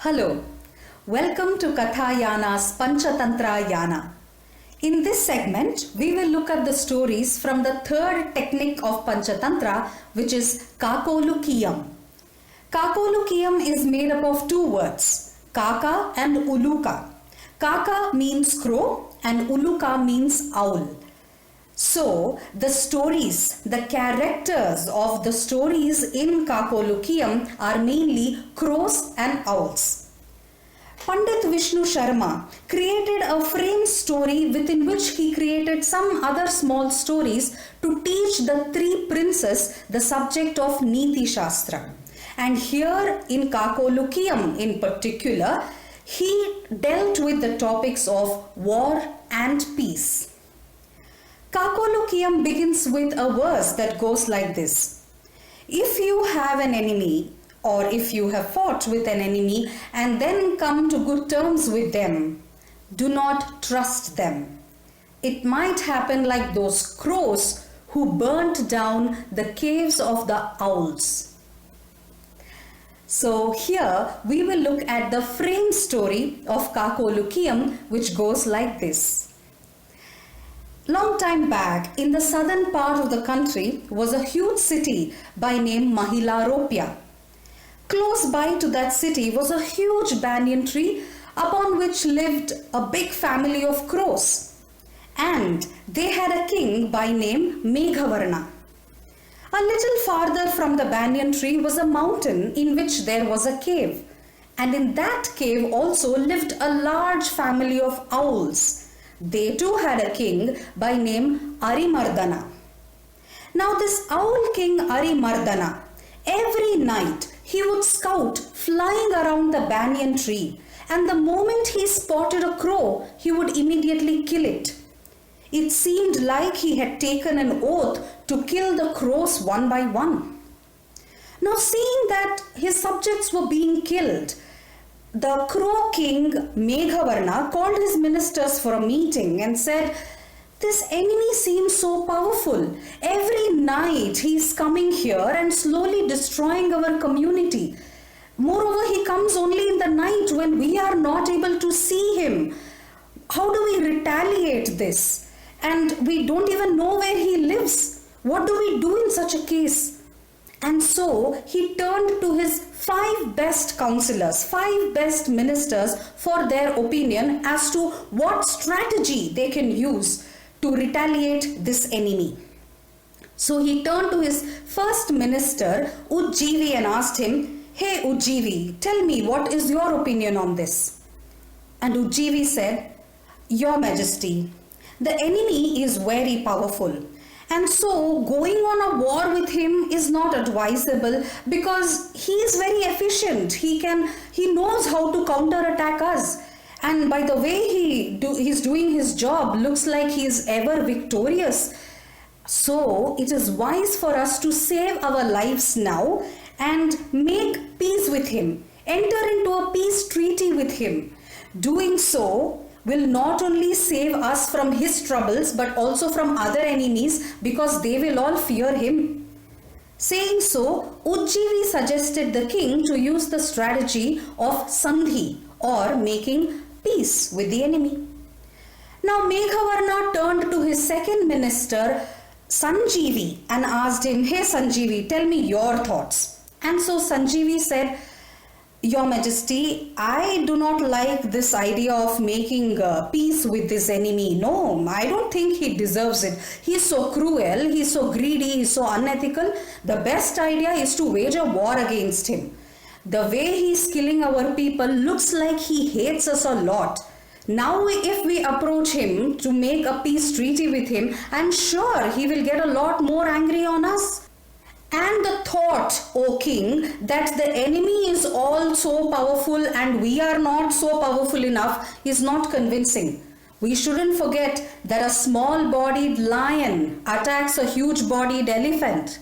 Hello, welcome to Kathayana's Panchatantra-Yana. In this segment, we will look at the stories from the third technique of Panchatantra, which is Kakolukiyam. Kakolukiyam is made up of two words, Kaka and Uluka. Kaka means crow and Uluka means owl. So, the stories, the characters of the stories in Kakolukiyam are mainly crows and owls. Pandit Vishnu Sharma created a frame story within which he created some other small stories to teach the three princes the subject of Niti Shastra. And here in Kakolukiyam in particular, he dealt with the topics of war and peace. Kakolukiyam begins with a verse that goes like this. If you have an enemy, or if you have fought with an enemy and then come to good terms with them, do not trust them. It might happen like those crows who burnt down the caves of the owls. So here we will look at the frame story of Kakolukiyam, which goes like this. Long time back, in the southern part of the country was a huge city by name Mahilaropya. Close by to that city was a huge banyan tree upon which lived a big family of crows. And they had a king by name Meghavarna. A little farther from the banyan tree was a mountain in which there was a cave. And in that cave also lived a large family of owls. They too had a king by name Arimardana. Now this owl king Arimardana, every night he would scout flying around the banyan tree, and the moment he spotted a crow, he would immediately kill it. It seemed like he had taken an oath to kill the crows one by one. Now seeing that his subjects were being killed, the crow king Meghavarna called his ministers for a meeting and said, "This enemy seems so powerful. Every night he is coming here and slowly destroying our community. Moreover, he comes only in the night when we are not able to see him. How do we retaliate this? And we don't even know where he lives. What do we do in such a case?" And so he turned to his 5 best counselors, 5 best ministers for their opinion as to what strategy they can use to retaliate this enemy. So he turned to his first minister, Ujjivi, and asked him, "Hey Ujjivi, tell me, what is your opinion on this?" And Ujjivi said, "Your Majesty, the enemy is very powerful. And so going on a war with him is not advisable because he is very efficient. He knows how to counterattack us. And by the way he's doing his job, looks like he is ever victorious. So it is wise for us to save our lives now and make peace with him. Enter into a peace treaty with him. Doing so will not only save us from his troubles but also from other enemies because they will all fear him." Saying so, Ujjivi suggested the king to use the strategy of sandhi, or making peace with the enemy. Now Meghavarna turned to his second minister Sanjeevi and asked him, "Hey Sanjeevi, tell me your thoughts." And so Sanjeevi said, "Your Majesty, I do not like this idea of making peace with this enemy. No, I don't think he deserves it. He is so cruel, he is so greedy, he is so unethical. The best idea is to wage a war against him. The way he is killing our people looks like he hates us a lot. Now if we approach him to make a peace treaty with him, I'm sure he will get a lot more angry on us. And the thought, O king, that the enemy is all so powerful and we are not so powerful enough is not convincing. We shouldn't forget that a small-bodied lion attacks a huge-bodied elephant."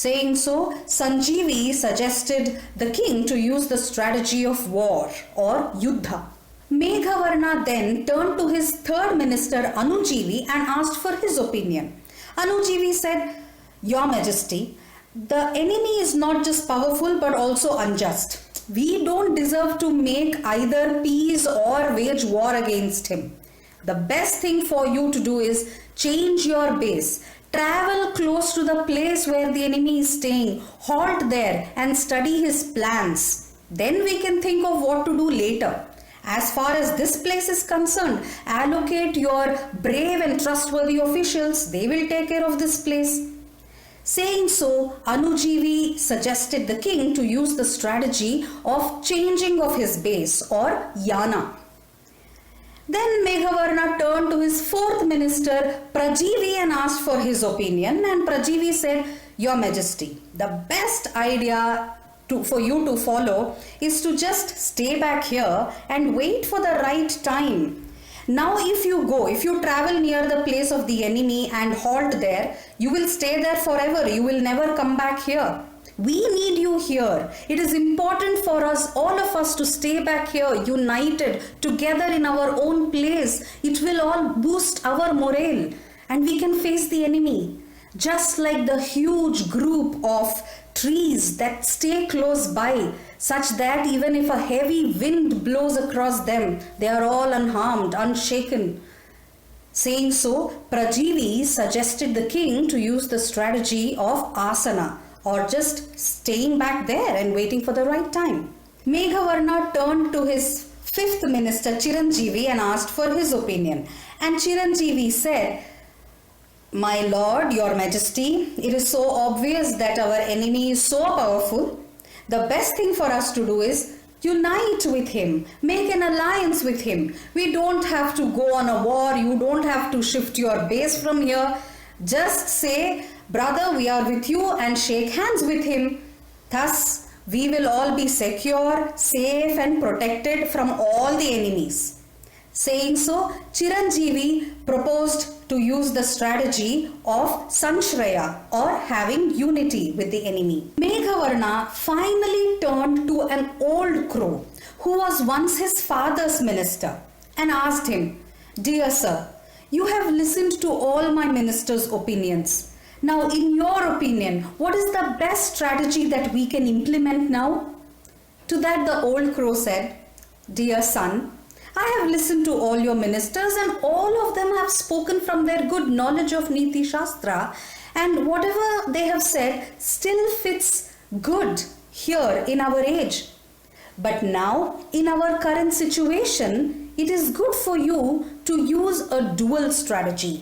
Saying so, Sanjeevi suggested the king to use the strategy of war, or yuddha. Meghavarna then turned to his third minister Anujeevi and asked for his opinion. Anujeevi said, "Your Majesty, the enemy is not just powerful but also unjust. We don't deserve to make either peace or wage war against him. The best thing for you to do is change your base. Travel close to the place where the enemy is staying. Halt there and study his plans. Then we can think of what to do later. As far as this place is concerned, allocate your brave and trustworthy officials. They will take care of this place. Saying so, Anujivi suggested the king to use the strategy of changing of his base or yana. Then Meghavarna turned to his fourth minister Prajivi and asked for his opinion, and Prajivi said, "Your Majesty, the best idea for you to follow is to just stay back here and wait for the right time. Now if you travel near the place of the enemy and halt there, you will stay there forever. You will never come back here. We need you here. It is important for us, all of us, to stay back here, united, together in our own place. It will all boost our morale and we can face the enemy. Just like the huge group of trees that stay close by, such that even if a heavy wind blows across them, they are all unharmed, unshaken." Saying so, Prajivi suggested the king to use the strategy of asana, or just staying back there and waiting for the right time. Meghavarna turned to his fifth minister Chiranjeevi and asked for his opinion. And Chiranjeevi said, "My lord, your majesty, it is so obvious that our enemy is so powerful. The best thing for us to do is unite with him, make an alliance with him. We don't have to go on a war. You don't have to shift your base from here. Just say, 'Brother, we are with you,' and shake hands with him. Thus, we will all be secure, safe and protected from all the enemies." Saying so, Chiranjeevi proposed to use the strategy of Sanshraya, or having unity with the enemy. Meghavarna finally turned to an old crow who was once his father's minister and asked him, "Dear sir, you have listened to all my ministers' opinions. Now, in your opinion, what is the best strategy that we can implement now?" To that the old crow said, "Dear son, I have listened to all your ministers and all of them have spoken from their good knowledge of Niti Shastra, and whatever they have said still fits good here in our age. But now, in our current situation, it is good for you to use a dual strategy.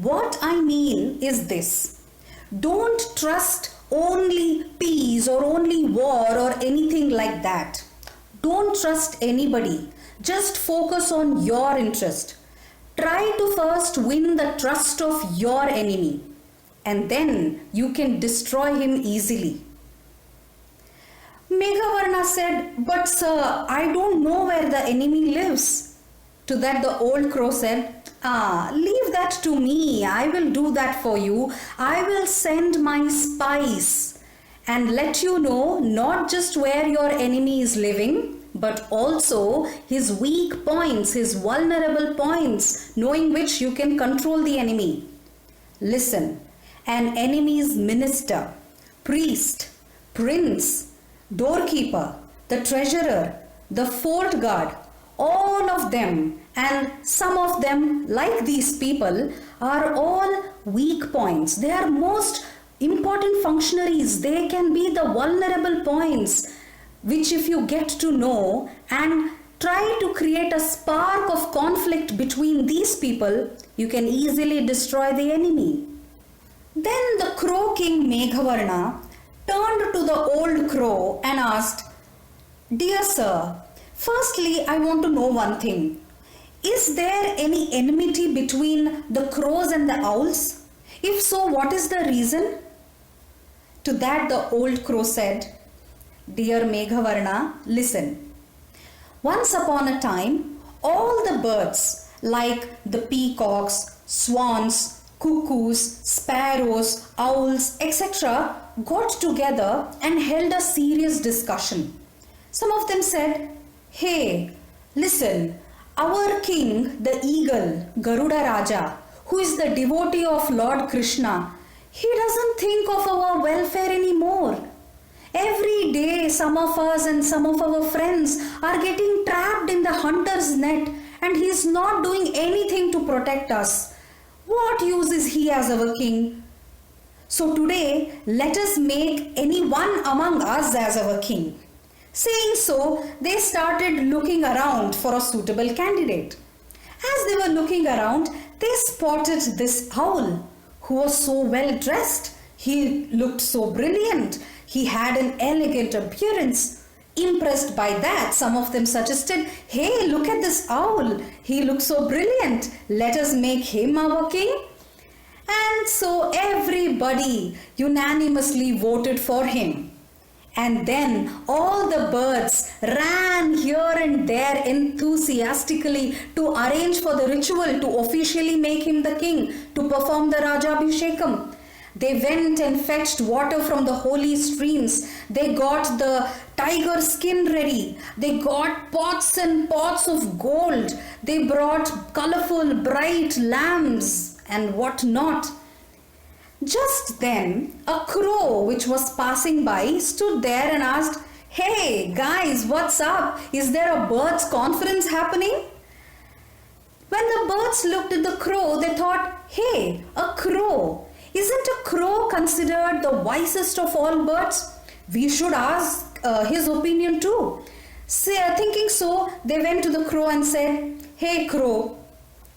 What I mean is this: don't trust only peace or only war or anything like that. Don't trust anybody. Just focus on your interest. Try to first win the trust of your enemy, and then you can destroy him easily." Meghavarna said, "But sir, I don't know where the enemy lives." To that the old crow said, "Leave that to me. I will do that for you. I will send my spies and let you know not just where your enemy is living, but also his weak points, his vulnerable points, knowing which you can control the enemy. Listen, an enemy's minister, priest, prince, doorkeeper, the treasurer, the fort guard, all of them, and some of them, like these people, are all weak points. They are most important functionaries. They can be the vulnerable points, which if you get to know and try to create a spark of conflict between these people, you can easily destroy the enemy." Then the crow king Meghavarna turned to the old crow and asked, "Dear sir, firstly I want to know one thing. Is there any enmity between the crows and the owls? If so, what is the reason?" To that the old crow said, "Dear Meghavarna, listen. Once upon a time, all the birds like the peacocks, swans, cuckoos, sparrows, owls, etc. got together and held a serious discussion. Some of them said, 'Hey, listen, our king, the eagle, Garuda Raja, who is the devotee of Lord Krishna, he doesn't think of our welfare anymore. Every day, some of us and some of our friends are getting trapped in the hunter's net, and he is not doing anything to protect us. What use is he as our king? So today, let us make any one among us as our king. Saying so, they started looking around for a suitable candidate. As they were looking around, they spotted this owl who was so well dressed. He looked so brilliant. He had an elegant appearance. Impressed by that, some of them suggested, "Hey, look at this owl. He looks so brilliant. Let us make him our king." And so everybody unanimously voted for him. And then all the birds ran here and there enthusiastically to arrange for the ritual to officially make him the king, to perform the Rajabhishekam. They went and fetched water from the holy streams. They got the tiger skin ready. They got pots and pots of gold. They brought colorful, bright lamps and what not. Just then, a crow which was passing by stood there and asked, "Hey guys, what's up? Is there a birds' conference happening?" When the birds looked at the crow, they thought, "Hey, a crow. Isn't a crow considered the wisest of all birds? We should ask his opinion too." Thinking so, they went to the crow and said, "Hey crow,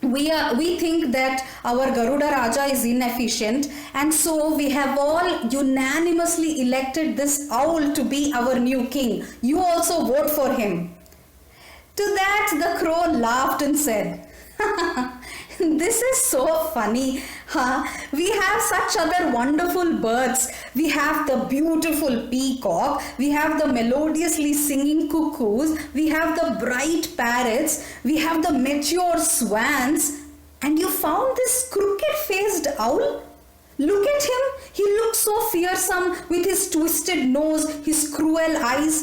we think that our Garuda Raja is inefficient, and so we have all unanimously elected this owl to be our new king. You also vote for him." To that the crow laughed and said, "This is so funny. We have such other wonderful birds. We have the beautiful peacock. We have the melodiously singing cuckoos. We have the bright parrots. We have the mature swans. And you found this crooked-faced owl? Look at him. He looks so fearsome with his twisted nose, his cruel eyes.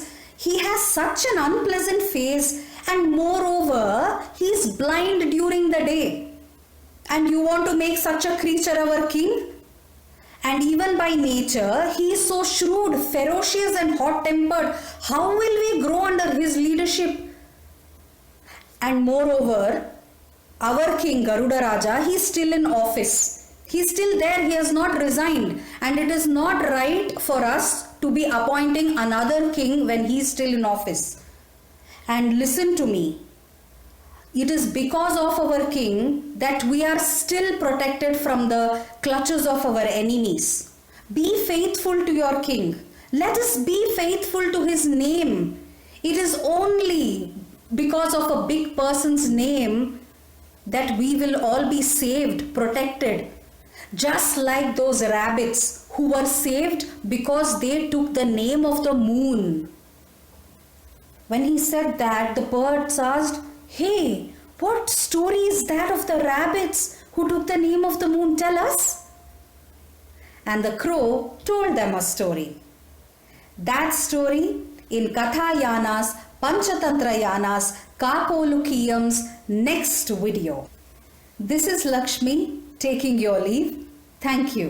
He has such an unpleasant face, and moreover, he is blind during the day. And you want to make such a creature our king? And even by nature, he is so shrewd, ferocious and hot-tempered. How will we grow under his leadership? And moreover, our king Garuda Raja, he is still in office. He is still there, he has not resigned. And it is not right for us to be appointing another king when he is still in office. And listen to me. It is because of our king that we are still protected from the clutches of our enemies. Be faithful to your king. Let us be faithful to his name. It is only because of a big person's name that we will all be saved, protected. Just like those rabbits who were saved because they took the name of the moon. When he said that, the birds asked, "Hey, what story is that of the rabbits who took the name of the moon? Tell us." And the crow told them a story. That story in Kathayana's Panchatantra-Yana's Kakolukiyam's next video. This is Lakshmi taking your leave. Thank you.